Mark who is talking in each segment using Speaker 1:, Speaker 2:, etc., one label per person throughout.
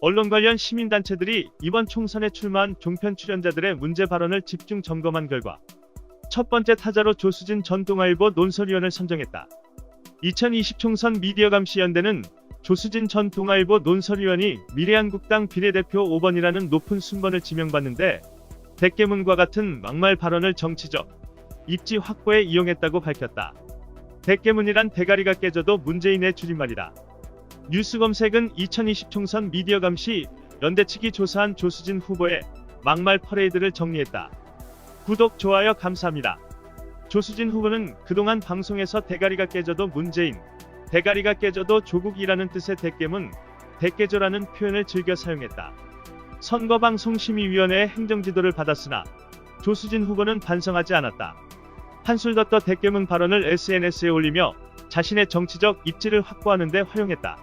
Speaker 1: 언론 관련 시민단체들이 이번 총선에 출마한 종편 출연자들의 문제 발언을 집중 점검한 결과 첫 번째 타자로 조수진 전 동아일보 논설위원을 선정했다. 2020 총선 미디어감시연대는 조수진 전 동아일보 논설위원이 미래한국당 비례대표 5번이라는 높은 순번을 지명받는데 대깨문과 같은 막말 발언을 정치적 입지 확보에 이용했다고 밝혔다. 대깨문이란 대가리가 깨져도 문재인의 줄임말이다. 뉴스검색은 2020 총선 미디어감시 연대 측이 조사한 조수진 후보의 막말 퍼레이드를 정리했다. 구독, 좋아요 감사합니다. 조수진 후보는 그동안 방송에서 대가리가 깨져도 문재인, 대가리가 깨져도 조국이라는 뜻의 대깨문, 대깨조라는 표현을 즐겨 사용했다. 선거방송심의위원회의 행정지도를 받았으나 조수진 후보는 반성하지 않았다. 한술 더 떠 대깨문 발언을 SNS에 올리며 자신의 정치적 입지를 확보하는 데 활용했다.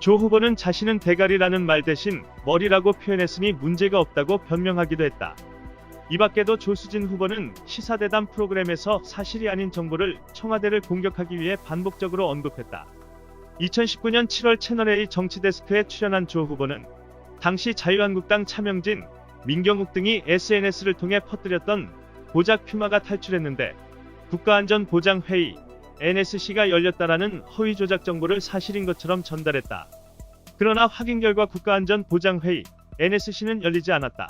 Speaker 1: 조 후보는 자신은 대가리라는 말 대신 머리라고 표현했으니 문제가 없다고 변명하기도 했다. 이 밖에도 조수진 후보는 시사대담 프로그램에서 사실이 아닌 정보를 청와대를 공격하기 위해 반복적으로 언급했다. 2019년 7월 채널A 정치데스크에 출연한 조 후보는 당시 자유한국당 차명진, 민경욱 등이 SNS를 통해 퍼뜨렸던 고작 퓨마가 탈출했는데 국가안전보장회의 NSC가 열렸다라는 허위 조작 정보를 사실인 것처럼 전달했다. 그러나 확인 결과 국가안전보장회의 NSC는 열리지 않았다.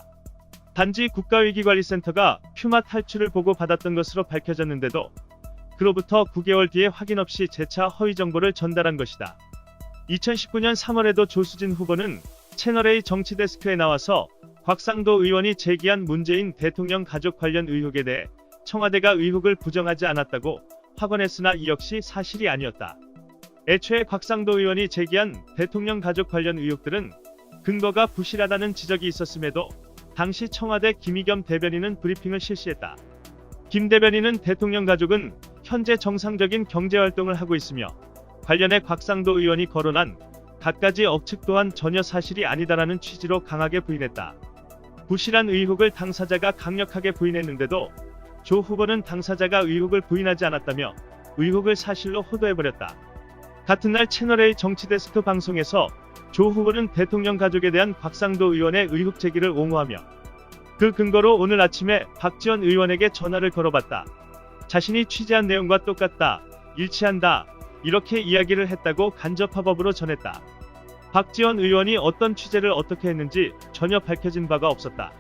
Speaker 1: 단지 국가위기관리센터가 퓨마 탈출을 보고 받았던 것으로 밝혀졌는데도 그로부터 9개월 뒤에 확인 없이 재차 허위 정보를 전달한 것이다. 2019년 3월에도 조수진 후보는 채널A 정치데스크에 나와서 곽상도 의원이 제기한 문재인 대통령 가족 관련 의혹에 대해 청와대가 의혹을 부정하지 않았다고 확언했으나 이 역시 사실이 아니었다. 애초에 곽상도 의원이 제기한 대통령 가족 관련 의혹들은 근거가 부실하다는 지적이 있었음에도 당시 청와대 김의겸 대변인은 브리핑을 실시했다. 김 대변인은 대통령 가족은 현재 정상적인 경제활동을 하고 있으며 관련해 곽상도 의원이 거론한 갖가지 억측 또한 전혀 사실이 아니다라는 취지로 강하게 부인했다. 부실한 의혹을 당사자가 강력하게 부인했는데도 조 후보는 당사자가 의혹을 부인하지 않았다며 의혹을 사실로 호도해버렸다. 같은 날 채널A 정치데스크 방송에서 조 후보는 대통령 가족에 대한 곽상도 의원의 의혹 제기를 옹호하며 그 근거로 오늘 아침에 박지원 의원에게 전화를 걸어봤다. 자신이 취재한 내용과 똑같다, 일치한다, 이렇게 이야기를 했다고 간접화법으로 전했다. 박지원 의원이 어떤 취재를 어떻게 했는지 전혀 밝혀진 바가 없었다.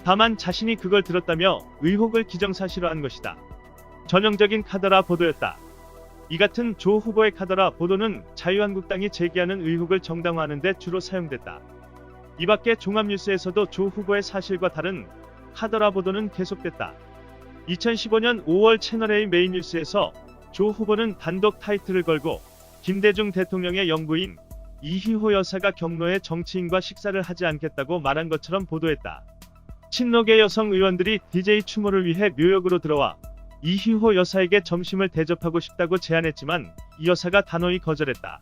Speaker 1: 다만 자신이 그걸 들었다며 의혹을 기정사실화한 것이다. 전형적인 카더라 보도였다. 이 같은 조 후보의 카더라 보도는 자유한국당이 제기하는 의혹을 정당화하는 데 주로 사용됐다. 이 밖에 종합뉴스에서도 조 후보의 사실과 다른 카더라 보도는 계속됐다. 2015년 5월 채널A 메인뉴스에서 조 후보는 단독 타이틀을 걸고 김대중 대통령의 영부인 이희호 여사가 경로에 정치인과 식사를 하지 않겠다고 말한 것처럼 보도했다. 친노계 여성 의원들이 DJ 추모를 위해 묘역으로 들어와 이희호 여사에게 점심을 대접하고 싶다고 제안했지만 이 여사가 단호히 거절했다.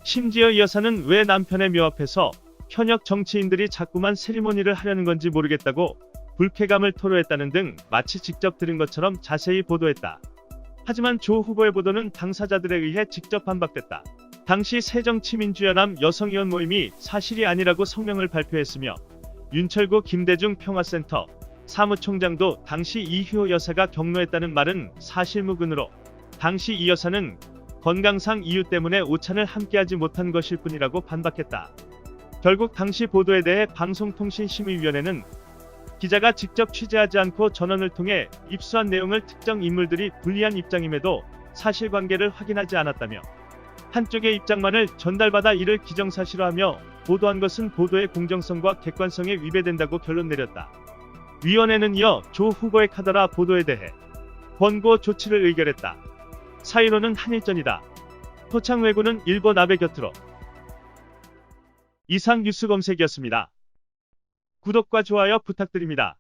Speaker 1: 심지어 이 여사는 왜 남편의 묘 앞에서 현역 정치인들이 자꾸만 세리머니를 하려는 건지 모르겠다고 불쾌감을 토로했다는 등 마치 직접 들은 것처럼 자세히 보도했다. 하지만 조 후보의 보도는 당사자들에 의해 직접 반박됐다. 당시 새정치민주연합 여성의원 모임이 사실이 아니라고 성명을 발표했으며 윤철구 김대중 평화센터 사무총장도 당시 이희호 여사가 경로했다는 말은 사실무근으로 당시 이 여사는 건강상 이유 때문에 오찬을 함께하지 못한 것일 뿐이라고 반박했다. 결국 당시 보도에 대해 방송통신심의위원회는 기자가 직접 취재하지 않고 전원을 통해 입수한 내용을 특정 인물들이 불리한 입장임에도 사실관계를 확인하지 않았다며 한쪽의 입장만을 전달받아 이를 기정사실화하며 보도한 것은 보도의 공정성과 객관성에 위배된다고 결론 내렸다. 위원회는 이어 조 후보의 카더라 보도에 대해 권고 조치를 의결했다. 사유로는 한일전이다. 토착외구는 일본 아베 곁으로. 이상 뉴스검색이었습니다. 구독과 좋아요 부탁드립니다.